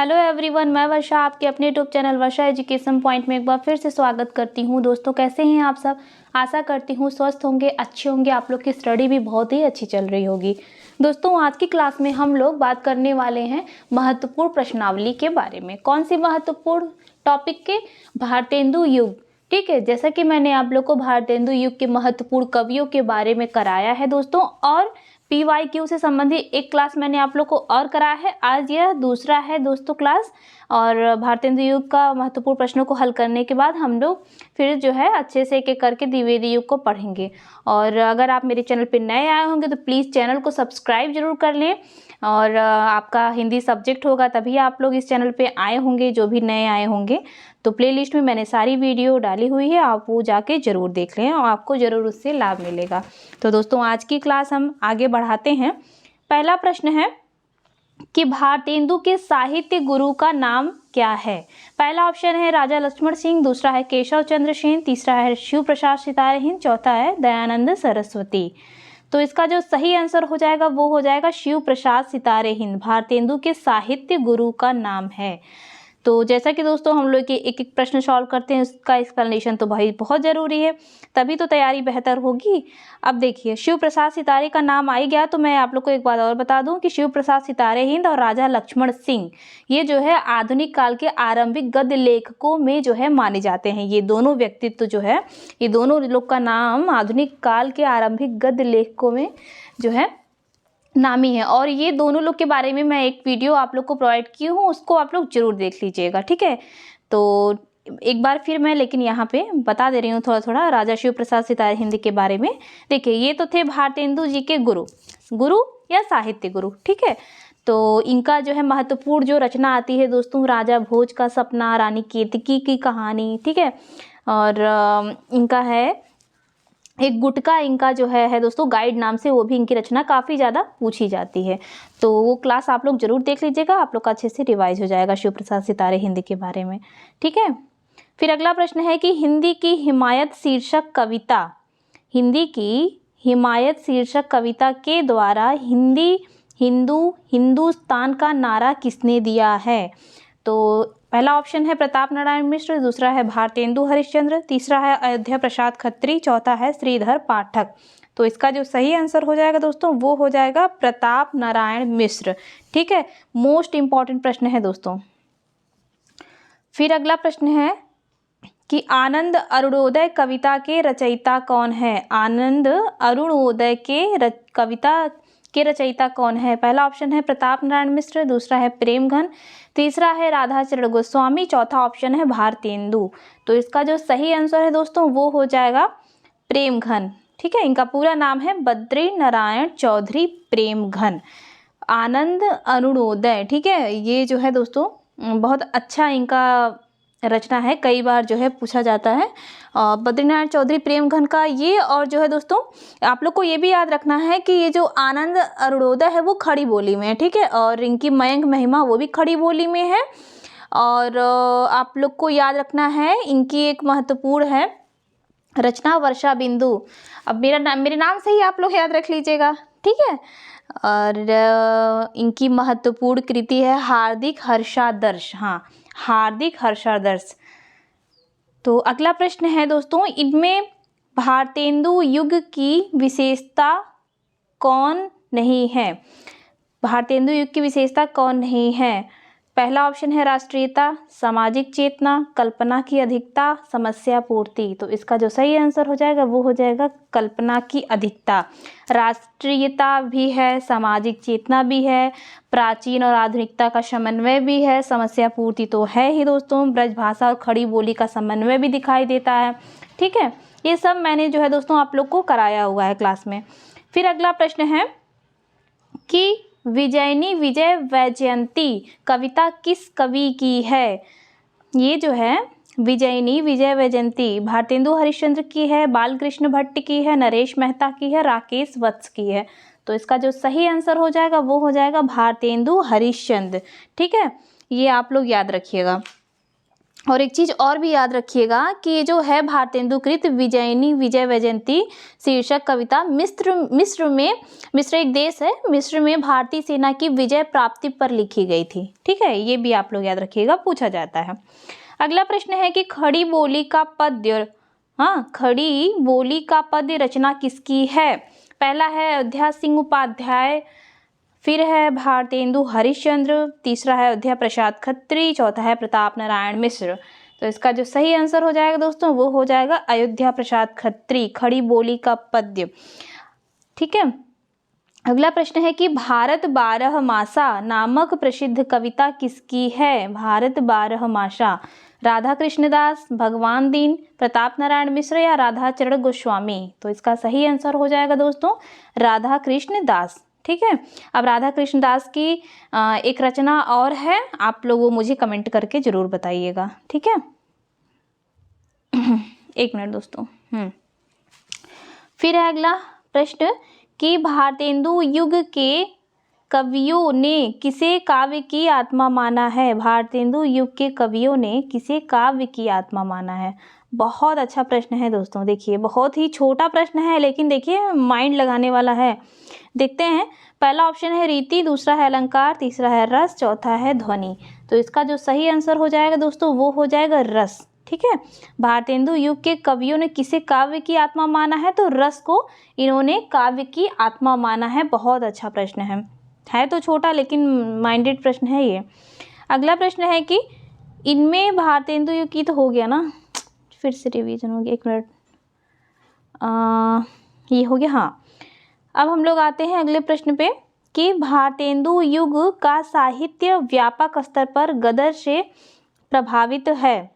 Hello everyone, मैं वर्षा आपके अपने यूट्यूब चैनल वर्षा एजुकेशन पॉइंट में एक बार फिर से स्वागत करती हूं। दोस्तों, कैसे हैं आप सब? आशा करती हूं स्वस्थ होंगे, अच्छे होंगे। आप लोग की स्टडी भी बहुत ही अच्छी चल रही होगी। दोस्तों, आज की क्लास में हम लोग बात करने वाले हैं महत्वपूर्ण प्रश्नावली के बारे में। कौन सी महत्वपूर्ण टॉपिक के? भारतेंदु युग। ठीक है, जैसा कि मैंने आप लोग को भारतेंदु युग के महत्वपूर्ण कवियों के बारे में कराया है दोस्तों, और PYQ से संबंधित एक क्लास मैंने आप लोग को और कराया है। आज यह दूसरा है दोस्तों क्लास, और भारतेंदु युग का महत्वपूर्ण प्रश्नों को हल करने के बाद हम लोग फिर जो है अच्छे से एक एक करके द्विवेदी युग को पढ़ेंगे। और अगर आप मेरे चैनल पे नए आए होंगे तो प्लीज़ चैनल को सब्सक्राइब जरूर कर लें। और आपका हिंदी सब्जेक्ट होगा तभी आप लोग इस चैनल पे आए होंगे, जो भी नए आए होंगे। तो प्लेलिस्ट में मैंने सारी वीडियो डाली हुई है, आप वो जाके ज़रूर देख लें और आपको ज़रूर उससे लाभ मिलेगा। तो दोस्तों, आज की क्लास हम आगे बढ़ाते हैं। पहला प्रश्न है कि भारतेंदु के साहित्य गुरु का नाम क्या है? पहला ऑप्शन है राजा लक्ष्मण सिंह, दूसरा है केशव चंद्र सेन, तीसरा है शिव प्रसाद सितारेहिंद, चौथा है दयानंद सरस्वती। तो इसका जो सही आंसर हो जाएगा वो हो जाएगा शिव प्रसाद सितारेहिंद। भारतेंदु के साहित्य गुरु का नाम है। तो जैसा कि दोस्तों हम लोग एक एक प्रश्न सॉल्व करते हैं, उसका एक्सप्लेनेशन तो भाई बहुत ज़रूरी है, तभी तो तैयारी बेहतर होगी। अब देखिए, शिव प्रसाद सितारे का नाम आ ही गया तो मैं आप लोग को एक बात और बता दूं कि शिव प्रसाद सितारेहिंद और राजा लक्ष्मण सिंह ये जो है आधुनिक काल के आरंभिक गद्य लेखकों में जो है माने जाते हैं। ये दोनों व्यक्तित्व जो है, ये दोनों लोग का नाम आधुनिक काल के आरंभिक गद्य लेखकों में जो है नामी है। और ये दोनों लोग के बारे में मैं एक वीडियो आप लोग को प्रोवाइड की हूँ, उसको आप लोग जरूर देख लीजिएगा। ठीक है, तो एक बार फिर मैं लेकिन यहाँ पे बता दे रही हूँ थोड़ा थोड़ा राजा शिव प्रसाद सितारेहिंद के बारे में। देखिए, ये तो थे भारतेंदु जी के गुरु या साहित्य गुरु। ठीक है, तो इनका जो है महत्वपूर्ण जो रचना आती है दोस्तों, राजा भोज का सपना, रानी केतकी की कहानी। ठीक है, और इनका है एक गुटका, इनका जो है दोस्तों गाइड नाम से, वो भी इनकी रचना काफ़ी ज़्यादा पूछी जाती है। तो वो क्लास आप लोग जरूर देख लीजिएगा, आप लोग का अच्छे से रिवाइज हो जाएगा शिव प्रसाद सितारेहिंद के बारे में। ठीक है, फिर अगला प्रश्न है कि हिंदी की हिमायत शीर्षक कविता, हिंदी की हिमायत शीर्षक कविता के द्वारा हिंदुस्तान का नारा किसने दिया है? तो पहला ऑप्शन है प्रताप नारायण मिश्र, दूसरा है भारतेंदु हरिश्चंद्र, तीसरा है अयोध्या प्रसाद खत्री, चौथा है श्रीधर पाठक। तो इसका जो सही आंसर हो जाएगा दोस्तों वो हो जाएगा प्रताप नारायण मिश्र। ठीक है, मोस्ट इंपॉर्टेंट प्रश्न है दोस्तों। फिर अगला प्रश्न है कि आनंद अरुणोदय कविता के रचयिता कौन है? आनंद अरुणोदय के कविता के रचयिता कौन है? पहला ऑप्शन है प्रताप नारायण मिश्र, दूसरा है प्रेमघन, तीसरा है राधाचरण गोस्वामी, चौथा ऑप्शन है भारतेंदु। तो इसका जो सही आंसर है दोस्तों वो हो जाएगा प्रेमघन। ठीक है, इनका पूरा नाम है बद्री नारायण चौधरी प्रेमघन। आनंद अरुणोदय, ठीक है, ये जो है दोस्तों बहुत अच्छा इनका रचना है, कई बार जो है पूछा जाता है। बद्रीनारायण चौधरी प्रेमघन का ये, और जो है दोस्तों आप लोग को ये भी याद रखना है कि ये जो आनंद अरुणोदय है वो खड़ी बोली में है। ठीक है, और इनकी मयंक महिमा वो भी खड़ी बोली में है। और आप लोग को याद रखना है इनकी एक महत्वपूर्ण है रचना वर्षा बिंदु। अब मेरे नाम से ही आप लोग याद रख लीजिएगा। ठीक है, और इनकी महत्वपूर्ण कृति है हार्दिक हर्षादर्श। हाँ, हार्दिक हर्षादर्श। तो अगला प्रश्न है दोस्तों, इनमें भारतेंदु युग की विशेषता कौन नहीं है? भारतेंदु युग की विशेषता कौन नहीं है? पहला ऑप्शन है राष्ट्रीयता, सामाजिक चेतना, कल्पना की अधिकता, समस्या पूर्ति। तो इसका जो सही आंसर हो जाएगा वो हो जाएगा कल्पना की अधिकता। राष्ट्रीयता भी है, सामाजिक चेतना भी है, प्राचीन और आधुनिकता का समन्वय भी है, समस्या पूर्ति तो है ही दोस्तों, ब्रजभाषा और खड़ी बोली का समन्वय भी दिखाई देता है। ठीक है, ये सब मैंने जो है दोस्तों आप लोग को कराया हुआ है क्लास में। फिर अगला प्रश्न है कि विजयनी विजय वैजयंती कविता किस कवि की है? ये जो है विजयनी विजय वैजयंती भारतेंदु हरिश्चंद्र की है, बालकृष्ण भट्ट की है, नरेश मेहता की है, राकेश वत्स की है। तो इसका जो सही आंसर हो जाएगा वो हो जाएगा भारतेंदु हरिश्चंद्र। ठीक है, ये आप लोग याद रखिएगा। और एक चीज़ और भी याद रखिएगा कि ये जो है भारतेंदुकृत विजयिनी विजय वैजयंती शीर्षक कविता मिस्र एक देश है, मिस्र में भारतीय सेना की विजय प्राप्ति पर लिखी गई थी। ठीक है, ये भी आप लोग याद रखिएगा, पूछा जाता है। अगला प्रश्न है कि खड़ी बोली का पद्य, हाँ, खड़ी बोली का पद्य रचना किसकी है? पहला है अयोध्या सिंह उपाध्याय, फिर है भारतेंदु हरिश्चंद्र, तीसरा है अयोध्या प्रसाद खत्री, चौथा है प्रताप नारायण मिश्र। तो इसका जो सही आंसर हो जाएगा दोस्तों वो हो जाएगा अयोध्या प्रसाद खत्री, खड़ी बोली का पद्य। ठीक है, अगला प्रश्न है कि भारत बारहमासा नामक प्रसिद्ध कविता किसकी है? भारत बारहमासा, राधा कृष्णदास, भगवान दीन, प्रताप नारायण मिश्र या राधा चरण गोस्वामी? तो इसका सही आंसर हो जाएगा दोस्तों राधा कृष्णदास। ठीक है, अब राधा कृष्णदास की एक रचना और है, आप लोग वो मुझे कमेंट करके जरूर बताइएगा। ठीक है, एक मिनट दोस्तों। फिर है अगला प्रश्न कि भारतेंदु युग के कवियों ने किसे काव्य की आत्मा माना है? भारतेंदु युग के कवियों ने किसे काव्य की आत्मा माना है? बहुत अच्छा प्रश्न है दोस्तों। देखिए, बहुत ही छोटा प्रश्न है लेकिन देखिए माइंड लगाने वाला है। देखते हैं, पहला ऑप्शन है रीति, दूसरा है अलंकार, तीसरा है रस, चौथा है ध्वनि। तो इसका जो सही आंसर हो जाएगा दोस्तों वो हो जाएगा रस। ठीक है, भारतेंदु युग के कवियों ने किसे काव्य की आत्मा माना है? तो रस को इन्होंने काव्य की आत्मा माना है। बहुत अच्छा प्रश्न है तो छोटा लेकिन माइंडेड प्रश्न है ये। अगला प्रश्न है कि इनमें भारतेंदु युग की तो हो गया ना, फिर से रिवीजन हो गया, एक मिनट, ये हो गया। हाँ, अब हम लोग आते हैं अगले प्रश्न पे कि भारतेंदु युग का साहित्य व्यापक स्तर पर गदर से प्रभावित है।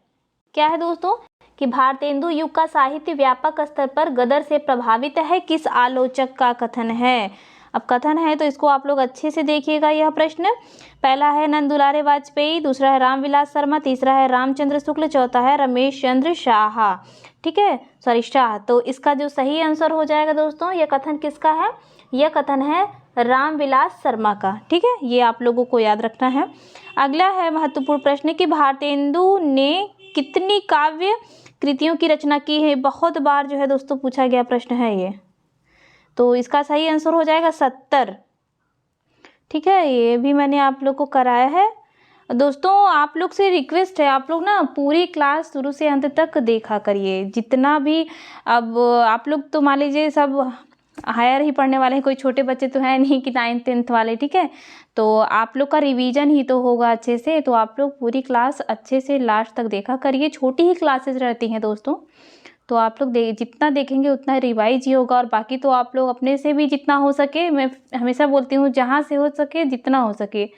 क्या है दोस्तों कि भारतेंदु युग का साहित्य व्यापक स्तर पर गदर से प्रभावित है, किस आलोचक का कथन है? अब कथन है तो इसको आप लोग अच्छे से देखिएगा। यह प्रश्न, पहला है नंद दुलारे वाजपेयी, दूसरा है रामविलास शर्मा, तीसरा है रामचंद्र शुक्ल, चौथा है रमेश चंद्र शाह। ठीक है, सॉरी शाह। तो इसका जो सही आंसर हो जाएगा दोस्तों, यह कथन किसका है? यह कथन है रामविलास शर्मा का। ठीक है, ये आप लोगों को याद रखना है। अगला है महत्वपूर्ण प्रश्न कि भारतेंदु ने कितनी काव्य कृतियों की रचना की है? बहुत बार जो है दोस्तों पूछा गया प्रश्न है ये, तो इसका सही आंसर हो जाएगा 70। ठीक है, ये भी मैंने आप लोग को कराया है। दोस्तों आप लोग से रिक्वेस्ट है, आप लोग ना पूरी क्लास शुरू से अंत तक देखा करिए जितना भी। अब आप लोग तो मान लीजिए सब हायर ही पढ़ने वाले हैं, कोई छोटे बच्चे तो हैं नहीं कि 9th 10th वाले। ठीक है, तो आप लोग का रिवीजन ही तो होगा अच्छे से, तो आप लोग पूरी क्लास अच्छे से लास्ट तक देखा करिए। छोटी ही क्लासेस रहती हैं दोस्तों, तो आप लोग जितना देखेंगे उतना रिवाइज ही होगा। और बाकी तो आप लोग अपने से भी जितना हो सके, मैं हमेशा बोलती हूँ जहाँ से हो सके जितना हो सके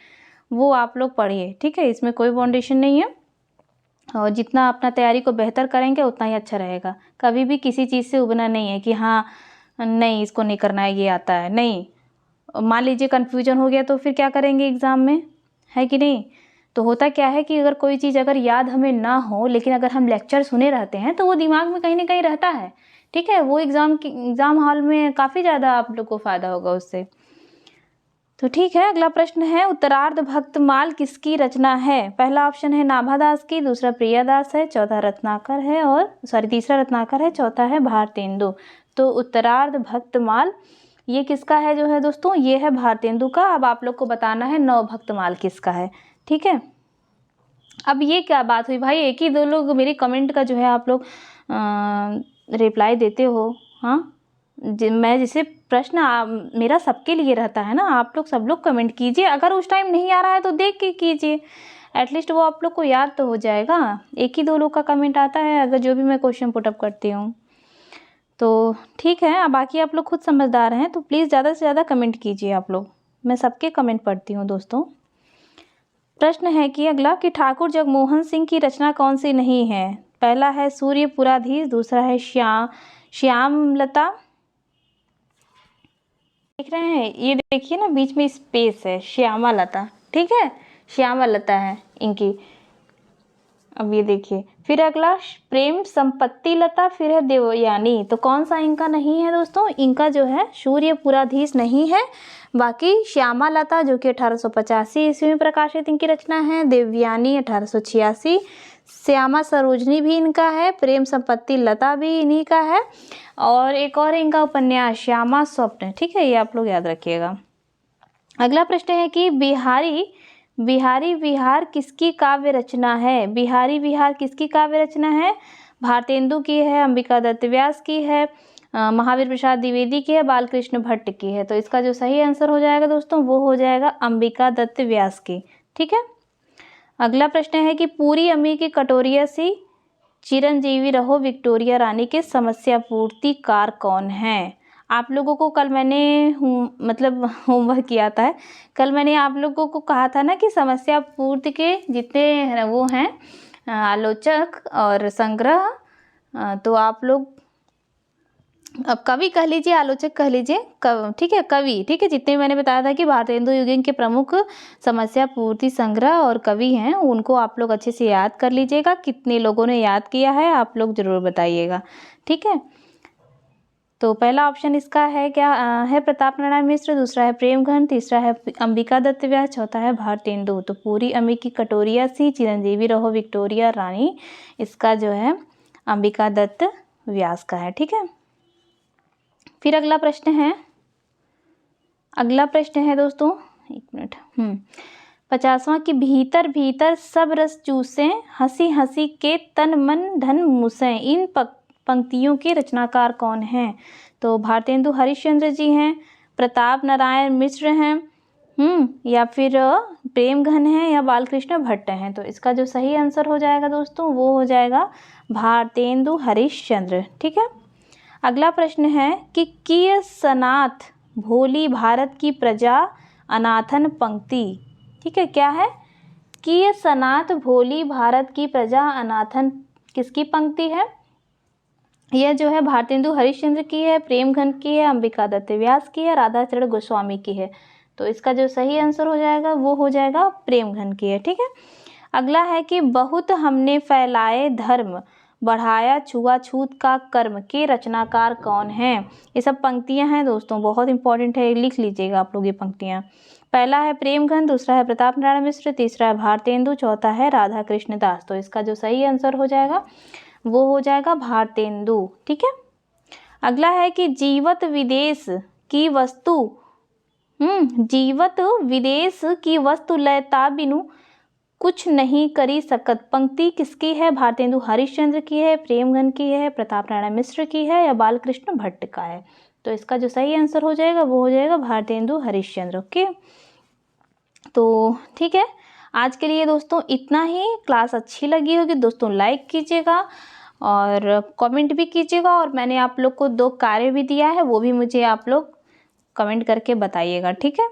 वो आप लोग पढ़िए। ठीक है, इसमें कोई बाउंडेशन नहीं है, और जितना अपना तैयारी को बेहतर करेंगे उतना ही अच्छा रहेगा। कभी भी किसी चीज़ से उबना नहीं है कि हाँ नहीं इसको नहीं करना है, ये आता है नहीं। मान लीजिए कन्फ्यूजन हो गया तो फिर क्या करेंगे एग्ज़ाम में, है कि नहीं? तो होता क्या है कि अगर कोई चीज़ अगर याद हमें ना हो लेकिन अगर हम लेक्चर सुने रहते हैं तो वो दिमाग में कहीं ना कहीं रहता है। ठीक है, वो एग्ज़ाम हॉल में काफ़ी ज़्यादा आप लोग को फ़ायदा होगा उससे। तो ठीक है, अगला प्रश्न है उत्तरार्ध भक्तमाल किसकी रचना है? पहला ऑप्शन है नाभादास की, दूसरा प्रियादास है, चौथा रत्नाकर है, और तीसरा रत्नाकर है, चौथा है भारतेंदु। तो उत्तरार्ध भक्तमाल ये किसका है जो है दोस्तों? ये है भारतेंदु का। अब आप लोग को बताना है नौ भक्तमाल किसका है। ठीक है, अब ये क्या बात हुई भाई, एक ही दो लोग मेरे कमेंट का जो है आप लोग रिप्लाई देते हो। हाँ, मैं जैसे प्रश्न मेरा सबके लिए रहता है ना, आप लोग सब लोग कमेंट कीजिए। अगर उस टाइम नहीं आ रहा है तो देख के कीजिए, एटलीस्ट वो आप लोग को याद तो हो जाएगा। एक ही दो लोग का कमेंट आता है अगर जो भी मैं क्वेश्चन पुटअप करती हूँ। तो ठीक है, अब बाकी आप लोग खुद समझदार हैं तो प्लीज़ ज़्यादा से ज़्यादा कमेंट कीजिए आप लोग, मैं सबके कमेंट पढ़ती हूँ दोस्तों। प्रश्न है कि अगला कि ठाकुर जगमोहन सिंह की रचना कौन सी नहीं है? पहला है सूर्यपुराधीश, दूसरा है श्यामलता। देख रहे हैं, ये देखिए ना बीच में स्पेस है, श्यामलता। ठीक है, श्यामलता है इनकी। अब ये देखिए, फिर अगला प्रेम संपत्ति लता, फिर है देवयानी। तो कौन सा इनका नहीं है दोस्तों? इनका जो है सूर्यपुराधीश नहीं है। बाकी श्यामा लता जो कि 1885 ईस्वी में प्रकाशित इनकी रचना है, देवयानी 1886, श्यामा सरोजनी भी इनका है, प्रेम संपत्ति लता भी इन्हीं का है, और एक और इनका उपन्यास श्यामा स्वप्न। ठीक है, ये आप लोग याद रखिएगा। अगला प्रश्न है कि बिहारी विहार किसकी काव्य रचना है? बिहारी विहार किसकी काव्य रचना है? भारतेंदु की है, अंबिका दत्त व्यास की है, महावीर प्रसाद द्विवेदी की है, बालकृष्ण भट्ट की है। तो इसका जो सही आंसर हो जाएगा दोस्तों वो हो जाएगा अंबिका दत्त व्यास की। ठीक है। अगला प्रश्न है कि पूरी अम्मी की कटोरिया सी चिरंजीवी रहो विक्टोरिया रानी के समस्या पूर्तिकार कौन है? आप लोगों को कल मैंने मतलब होमवर्क किया था, कल मैंने आप लोगों को कहा था ना कि समस्या पूर्ति के जितने वो हैं आलोचक और संग्रह, तो आप लोग अब कवि कह लीजिए, आलोचक कह लीजिए, ठीक है, कवि, ठीक है, जितने मैंने बताया था कि भारतेंदु युगीन के प्रमुख समस्या पूर्ति संग्रह और कवि हैं, उनको आप लोग अच्छे से याद कर लीजिएगा। कितने लोगों ने याद किया है आप लोग ज़रूर बताइएगा। ठीक है, तो पहला ऑप्शन इसका है क्या है? प्रताप नारायण मिश्र, दूसरा है प्रेमघन, तीसरा है अंबिका दत्त व्यास, चौथा है भारतेंदु। तो पूरी अम्मी की कटोरिया सी चिरंजीवी रहो विक्टोरिया रानी, इसका जो है अंबिका दत्त व्यास का है। ठीक है, फिर अगला प्रश्न है दोस्तों, एक मिनट, 50वां कि भीतर भीतर सब रस चूसे हंसी हंसी के तन मन धन मुसे, इन पंक्तियों के रचनाकार कौन हैं? तो भारतेंदु हरिश्चंद्र जी हैं, प्रताप नारायण मिश्र हैं, या फिर प्रेमघन है, या बालकृष्ण भट्ट हैं। तो इसका जो सही आंसर हो जाएगा दोस्तों वो हो जाएगा भारतेंदु हरिश्चंद्र। ठीक है। अगला प्रश्न है कि किय सनाथ भोली भारत की प्रजा अनाथन पंक्ति। ठीक है, क्या है? किय सनाथ भोली भारत की प्रजा अनाथन किसकी पंक्ति है? यह जो है भारतेंदु हरिश्चंद्र की है, प्रेमघन की है, अंबिका दत्त व्यास की है, राधाचरण गोस्वामी की है। तो इसका जो सही आंसर हो जाएगा वो हो जाएगा प्रेमघन की है। ठीक है। अगला है कि बहुत हमने फैलाए धर्म बढ़ाया छुआछूत का कर्म के रचनाकार कौन हैं? ये सब पंक्तियां हैं दोस्तों, बहुत इंपॉर्टेंट है, लिख लीजिएगा आप लोग ये पंक्तियां। पहला है प्रेमघन, दूसरा है प्रताप नारायण मिश्र, तीसरा है भारतेंदु, चौथा है राधा कृष्ण दास। तो इसका जो सही आंसर हो जाएगा वो हो जाएगा भारतेंदु। ठीक है। अगला है कि जीवत विदेश की वस्तु लयता बिनु कुछ नहीं करी सकत, पंक्ति किसकी है? भारतेंदु हरिश्चंद्र की है, प्रेमघन की है, प्रताप नारायण मिश्र की है, या बालकृष्ण भट्ट का है? तो इसका जो सही आंसर हो जाएगा वो हो जाएगा भारतेंदु हरिश्चंद्र। ओके, तो ठीक है, आज के लिए दोस्तों इतना ही। क्लास अच्छी लगी होगी दोस्तों लाइक कीजिएगा और कमेंट भी कीजिएगा, और मैंने आप लोग को 2 कार्य भी दिया है, वो भी मुझे आप लोग कमेंट करके बताइएगा। ठीक है,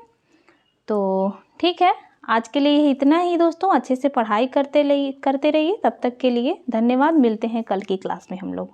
तो ठीक है, आज के लिए इतना ही दोस्तों। अच्छे से पढ़ाई करते रहिए। तब तक के लिए धन्यवाद। मिलते हैं कल की क्लास में हम लोग।